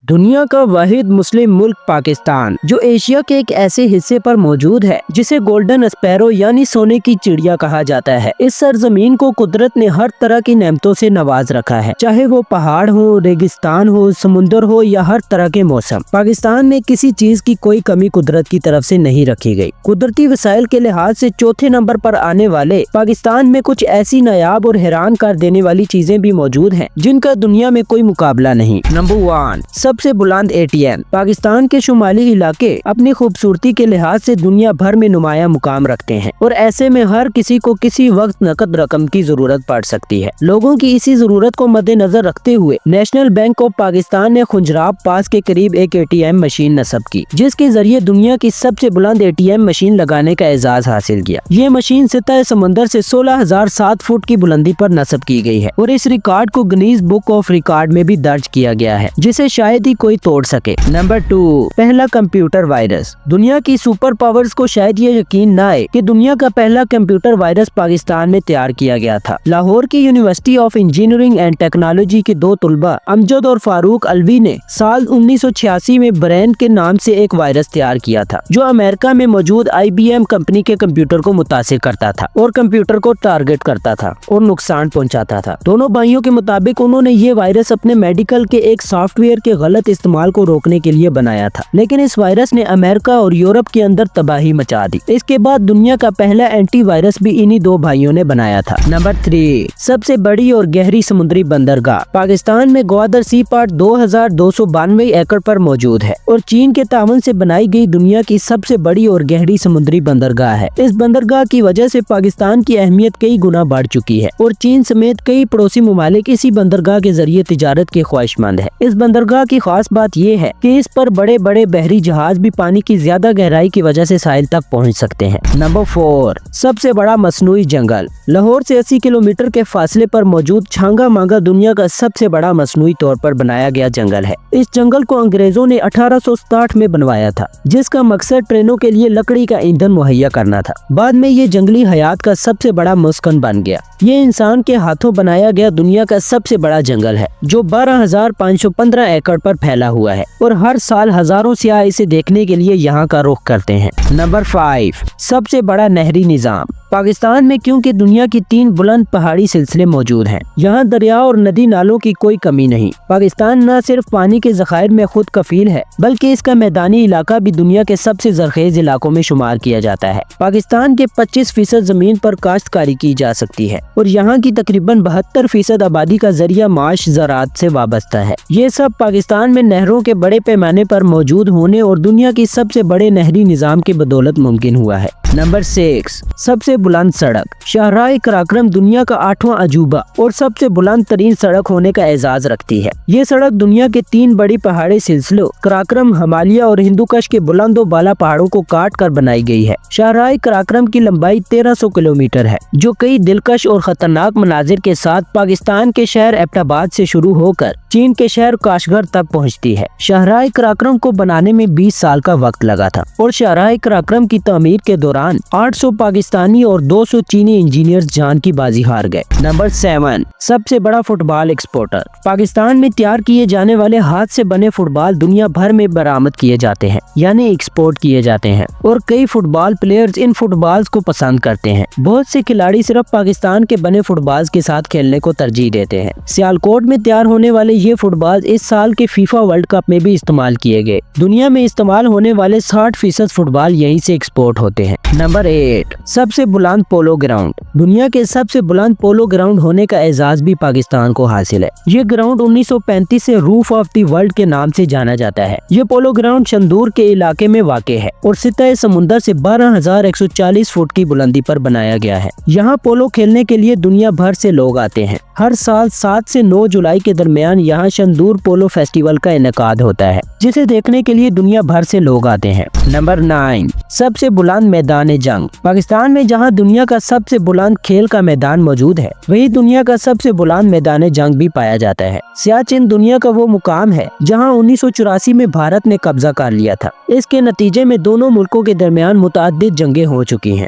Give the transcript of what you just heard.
دنیا کا واحد مسلم ملک پاکستان، جو ایشیا کے ایک ایسے حصے پر موجود ہے جسے گولڈن اسپیرو یعنی سونے کی چڑیا کہا جاتا ہے۔ اس سرزمین کو قدرت نے ہر طرح کی نعمتوں سے نواز رکھا ہے، چاہے وہ پہاڑ ہو، ریگستان ہو، سمندر ہو یا ہر طرح کے موسم۔ پاکستان میں کسی چیز کی کوئی کمی قدرت کی طرف سے نہیں رکھی گئی۔ قدرتی وسائل کے لحاظ سے چوتھے نمبر پر آنے والے پاکستان میں کچھ ایسی نایاب اور حیران کر دینے والی چیزیں بھی موجود ہیں جن کا دنیا میں کوئی مقابلہ نہیں۔ نمبر 1، سب سے بلند ATM۔ پاکستان کے شمالی علاقے اپنی خوبصورتی کے لحاظ سے دنیا بھر میں نمایاں مقام رکھتے ہیں، اور ایسے میں ہر کسی کو کسی وقت نقد رقم کی ضرورت پڑ سکتی ہے۔ لوگوں کی اسی ضرورت کو مد نظر رکھتے ہوئے نیشنل بینک آف پاکستان نے خنجراب پاس کے قریب ایک ATM مشین نصب کی، جس کے ذریعے دنیا کی سب سے بلند ATM مشین لگانے کا اعزاز حاصل کیا۔ یہ مشین سطح سمندر سے 16,007 فٹ کی بلندی پر نصب کی گئی ہے، اور اس ریکارڈ کو گنیز بک آف ریکارڈ میں بھی درج کیا گیا ہے، جسے شاید ہی کوئی توڑ سکے۔ نمبر 2، پہلا کمپیوٹر وائرس۔ دنیا کی سپر پاورز کو شاید یہ یقین نہ آئے کہ دنیا کا پہلا کمپیوٹر وائرس پاکستان میں تیار کیا گیا تھا۔ لاہور کی university of engineering and technology کے دو طلباء امجد اور فاروق الوی نے سال 1986 میں برین کے نام سے ایک وائرس تیار کیا تھا، جو امریکہ میں موجود IBM کمپنی کے کمپیوٹر کو متاثر کرتا تھا اور کمپیوٹر کو ٹارگٹ کرتا تھا اور نقصان پہنچاتا تھا۔ دونوں بھائیوں کے مطابق انہوں نے یہ وائرس اپنے میڈیکل کے ایک سافٹ ویئر کے غلط استعمال کو روکنے کے لیے بنایا تھا، لیکن اس وائرس نے امریکہ اور یورپ کے اندر تباہی مچا دی۔ اس کے بعد دنیا کا پہلا اینٹی وائرس بھی انہی دو بھائیوں نے بنایا تھا۔ نمبر 3، سب سے بڑی اور گہری سمندری بندرگاہ۔ پاکستان میں گوادر سی پارٹ 2292 ایکڑ پر موجود ہے اور چین کے تعاون سے بنائی گئی دنیا کی سب سے بڑی اور گہری سمندری بندرگاہ ہے۔ اس بندرگاہ کی وجہ سے پاکستان کی اہمیت کئی گنا بڑھ چکی ہے، اور چین سمیت کئی پڑوسی ممالک اسی بندرگاہ کے ذریعے تجارت کے خواہش مند ہے۔ اس بندرگاہ کی خاص بات یہ ہے کہ اس پر بڑے بڑے بحری جہاز بھی پانی کی زیادہ گہرائی کی وجہ سے ساحل تک پہنچ سکتے ہیں۔ نمبر 4، سب سے بڑا مصنوعی جنگل۔ لاہور سے 80 کلومیٹر کے فاصلے پر موجود چھانگا مانگا دنیا کا سب سے بڑا مصنوعی طور پر بنایا گیا جنگل ہے۔ اس جنگل کو انگریزوں نے 1867 میں بنوایا تھا، جس کا مقصد ٹرینوں کے لیے لکڑی کا ایندھن مہیا کرنا تھا۔ بعد میں یہ جنگلی حیات کا سب سے بڑا مسکن بن گیا۔ یہ انسان کے ہاتھوں بنایا گیا دنیا کا سب سے بڑا جنگل ہے، جو 12,515 ایکڑ پر پھیلا ہوا ہے، اور ہر سال ہزاروں سیاح اسے دیکھنے کے لیے یہاں کا رخ کرتے ہیں۔ نمبر 5، سب سے بڑا نہری نظام۔ پاکستان میں کیونکہ دنیا کی 3 بلند پہاڑی سلسلے موجود ہیں، یہاں دریا اور ندی نالوں کی کوئی کمی نہیں۔ پاکستان نہ صرف پانی کے ذخائر میں خود کفیل ہے، بلکہ اس کا میدانی علاقہ بھی دنیا کے سب سے زرخیز علاقوں میں شمار کیا جاتا ہے۔ پاکستان کے 25% زمین پر کاشتکاری کی جا سکتی ہے، اور یہاں کی تقریباً 72% آبادی کا ذریعہ معاش زراعت سے وابستہ ہے۔ یہ سب پاکستان میں نہروں کے بڑے پیمانے پر موجود ہونے اور دنیا کی سب سے بڑے نہری نظام کی بدولت ممکن ہوا ہے۔ نمبر 6، سب سے بلند سڑک۔ شاہراہ قراقرم دنیا کا 8واں عجوبہ اور سب سے بلند ترین سڑک ہونے کا اعزاز رکھتی ہے۔ یہ سڑک دنیا کے 3 بڑی پہاڑی سلسلوں قراقرم، ہمالیہ اور ہندوکش کے بلند و بالا پہاڑوں کو کاٹ کر بنائی گئی ہے۔ شاہراہ قراقرم کی لمبائی 1300 کلومیٹر ہے، جو کئی دلکش اور خطرناک مناظر کے ساتھ پاکستان کے شہر ایبٹ آباد سے شروع ہو کر چین کے شہر کاشغر تک پہنچتی ہے۔ شاہراہ قراقرم کو بنانے میں 20 سال کا وقت لگا تھا، اور شاہراہ قراقرم کی تعمیر کے دوران 800 پاکستانی اور 200 چینی انجینئرز جان کی بازی ہار گئے۔ نمبر 7، سب سے بڑا فٹ بال ایکسپورٹر۔ پاکستان میں تیار کیے جانے والے ہاتھ سے بنے فٹ بال دنیا بھر میں برآمد کیے جاتے ہیں، یعنی ایکسپورٹ کیے جاتے ہیں، اور کئی فٹ بال پلیئرز ان فٹ بالز کو پسند کرتے ہیں۔ بہت سے کھلاڑی صرف پاکستان کے بنے فٹ بالز کے ساتھ کھیلنے کو ترجیح دیتے ہیں۔ سیالکوٹ میں تیار ہونے والے یہ فٹ بالز اس سال کے فیفا ورلڈ کپ میں بھی استعمال کیے گئے۔ دنیا میں استعمال ہونے والے 60% فٹ بال یہیں سے ایکسپورٹ ہوتے ہیں۔ نمبر 8، سب سے بلند پولو گراؤنڈ۔ دنیا کے سب سے بلند پولو گراؤنڈ ہونے کا اعزاز بھی پاکستان کو حاصل ہے۔ یہ گراؤنڈ 1935 سے روف آف دی ورلڈ کے نام سے جانا جاتا ہے۔ یہ پولو گراؤنڈ شندور کے علاقے میں واقع ہے اور سطح سمندر سے 12,140 فٹ کی بلندی پر بنایا گیا ہے۔ یہاں پولو کھیلنے کے لیے دنیا بھر سے لوگ آتے ہیں۔ ہر سال 7 سے 9 جولائی کے درمیان یہاں شندور پولو فیسٹیول کا انعقاد ہوتا ہے، جسے دیکھنے کے لیے دنیا بھر سے لوگ آتے ہیں۔ نمبر 9، سب سے بلند میدان جنگ۔ پاکستان میں جہاں دنیا کا سب سے بلند کھیل کا میدان موجود ہے، وہی دنیا کا سب سے بلند میدان جنگ بھی پایا جاتا ہے۔ سیاچن دنیا کا وہ مقام ہے جہاں 1984 میں بھارت نے قبضہ کر لیا تھا۔ اس کے نتیجے میں دونوں ملکوں کے درمیان متعدد جنگیں ہو چکی ہیں۔